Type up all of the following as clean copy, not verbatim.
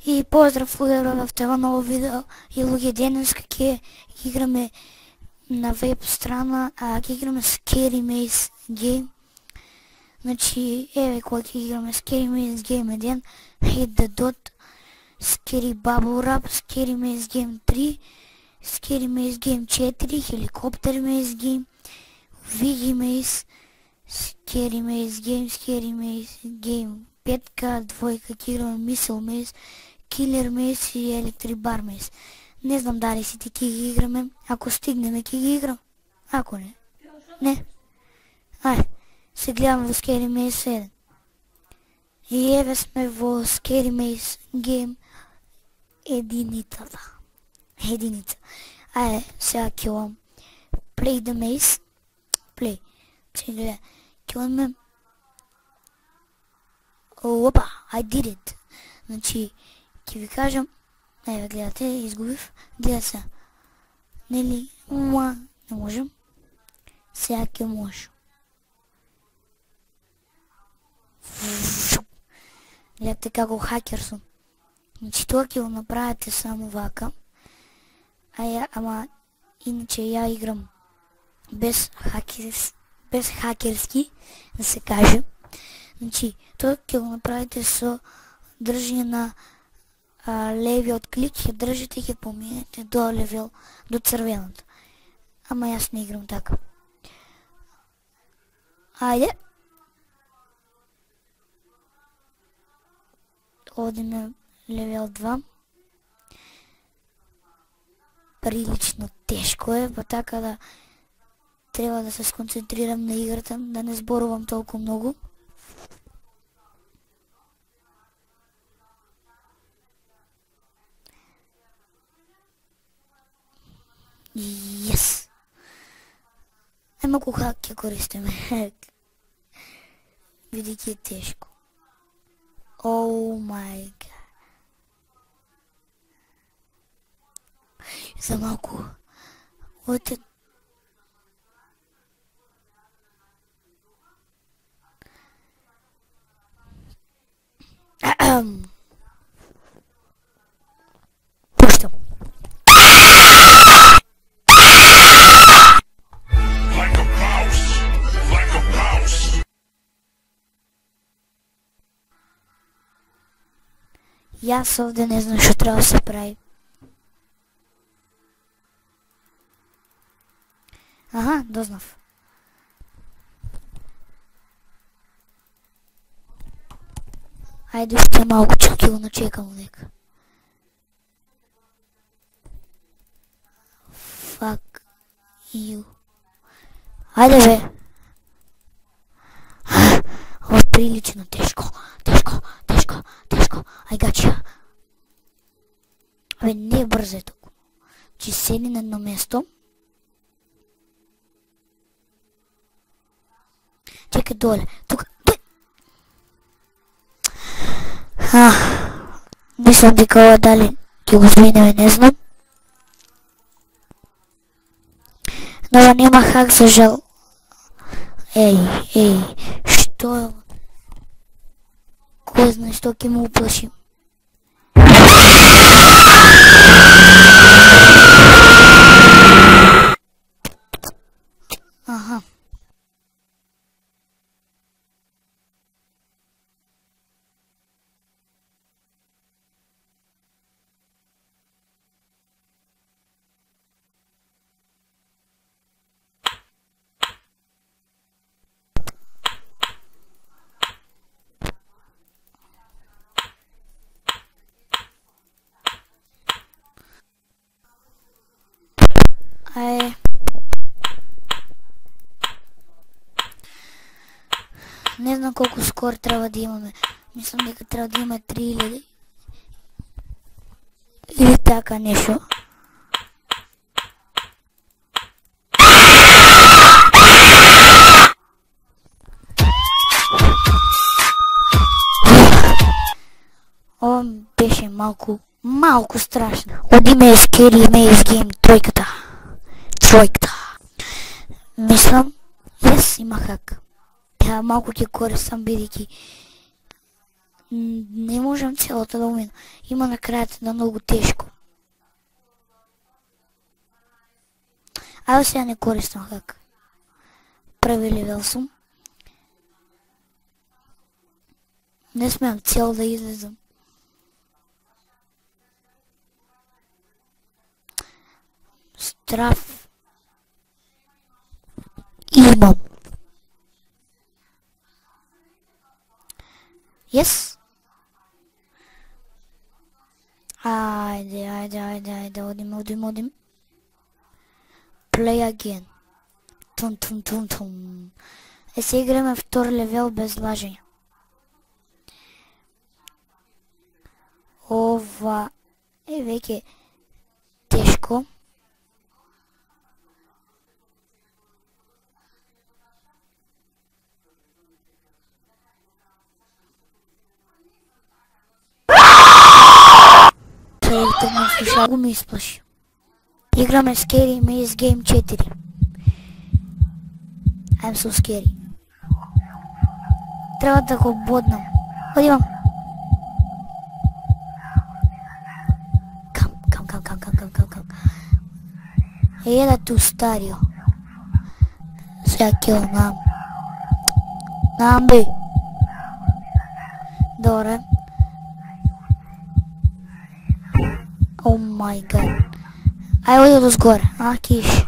И поздрав в това ново видео и луѓе, денес ќе играме на веб страна, ќе играме Scary Maze Game. Значи, еве кој ќе играме Scary Maze Game 1, Hit the Dot, Scary Bubble Wrap, Scary Maze Game 3, Scary Maze Game 4, Helicopter Maze Game, Wiggy Maze, Scary Maze Game 5, двойка ќе играме Missile Maze, Killer Maze и Electric Bar Maze. Не знам дали сите ќе ги играме, ако стигнеме ќе ги играм, ако не. Не. Ајде, се гледаме во Scary Maze 7. И еве сме во Scary Maze Game единицата. Ајде, сега ќе вам Play the Maze. Play. Че гледа, ќе вам опа, I did it. Значи, ќе ви кажам, еве гледате, изгубив, гледа се. Нели, не можем. Сега ќе може. Гледате како хакер сум. Значи, тоа ќе го направите само вака. Ама, иначе ја играм без хакерски, да се каже. Значи, тоа ќе го направите со држање на левиот клик, ќе држите и ќе поминете до левел, до црвеното. Ама јас не играм така. Ајде. Одиме левел 2. Прилично тешко е, па така да треба да се сконцентрирам на играта, да не зборувам толку многу. Yes! Малку хак ќе користиме. Види е тешко. Oh my god. За малку. Оте. Пуштам. Јас овде не знам што треба да се прави. Аха, дознав. Ајде уште малку, ќе го начекам нека. Fuck you. Ајде бе. Ова е прилично тешко. I got you. Абе, не брзо е толку. Че седи на едно место. Чекай доле. Тука. Мислам дека ова дали ќе го зминеме, не знам. Но ова нема хак за жал. Ей, што е ова? Кој знае што ќе му уплашим? Аха. Не знам колку скор треба да имаме. Мислам дека треба да имаме 3000. Или така нешто. Ова беше малку малко страшна. От име е Scary Maze Game тройката. Мислям, има хак. Тя малко ти користам, бидейки не можем цялата да умина. Има накрая да много тежко. Айде сега не користам хак. Прави левел съм. Не смеям цел да излезам. Страф. Имам. Yes. Айде, одим. Play again. Тум. Сега играме втор левел без лажене. Ова е веќе тешко. Го ми изплаши. Играме Scary Maze Game 4. I'm so scary. Трябва да го боднам. Отивам. Кам. Еда ту старио. Сега кил нам бе. Добре. О май гад. Ай, оди до сгоре. Киш.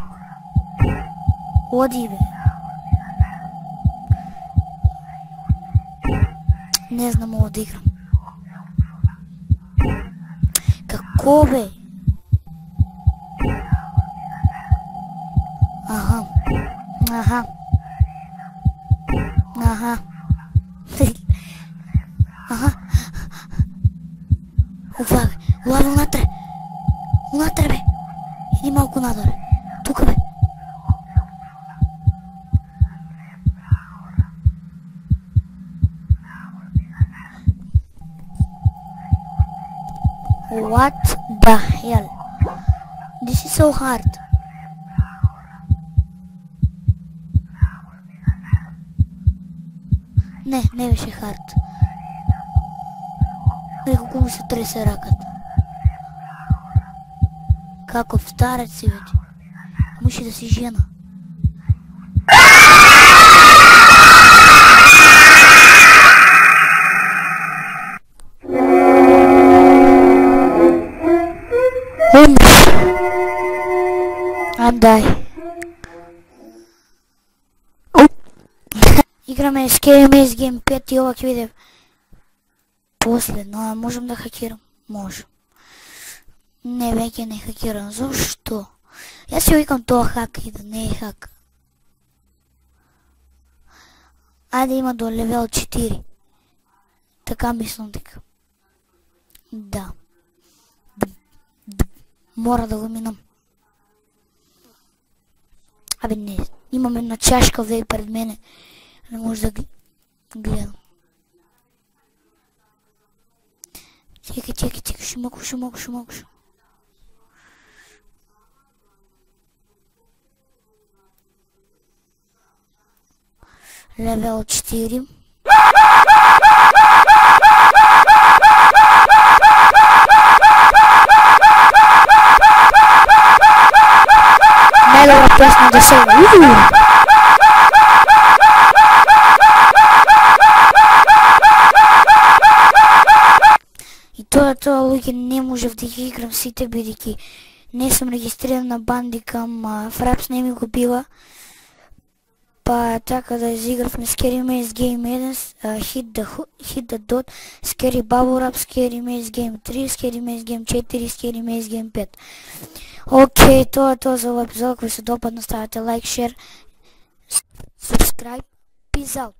Оди бе. Не знам мога да играм. Какво бе? Аха. Ова бе. Лава унатре. Унатре бе. Иди малко надоле. Тука бе. What the hell? This is so hard. Не беше хард. Колко му се тресе ръката. Како в старец си вече. Муши да си жена. Андай. Играме Scary Maze Game 5 и ова ќе виде после, но можем да хакирам. Можем. Не, веќе не хакирам. Зошто? Јас си викам тоа хак и да не е хак. Ајде има до левел 4. Така мислам дека. Да. Мора да го минам. Абе не, имам една чашка вей пред мене. Не може да гледам. Чекай, шумоко. Левел 4. Най-добра песна да се И тоа луѓе не можев да ги играм сите, бидејќи не сум регистриран на Bandicam, Fraps не ми го бива. Па така да изигравме Scary Maze Game 1, Hit the Dot, Scary Bubble Wrap, Scary Maze Game 3, Scary Maze Game 4, Scary Maze Game 5. Окей, тоа е тоа за овој епизод. Ако ви се допадна, ставете лайк, шер, subscribe, peace out.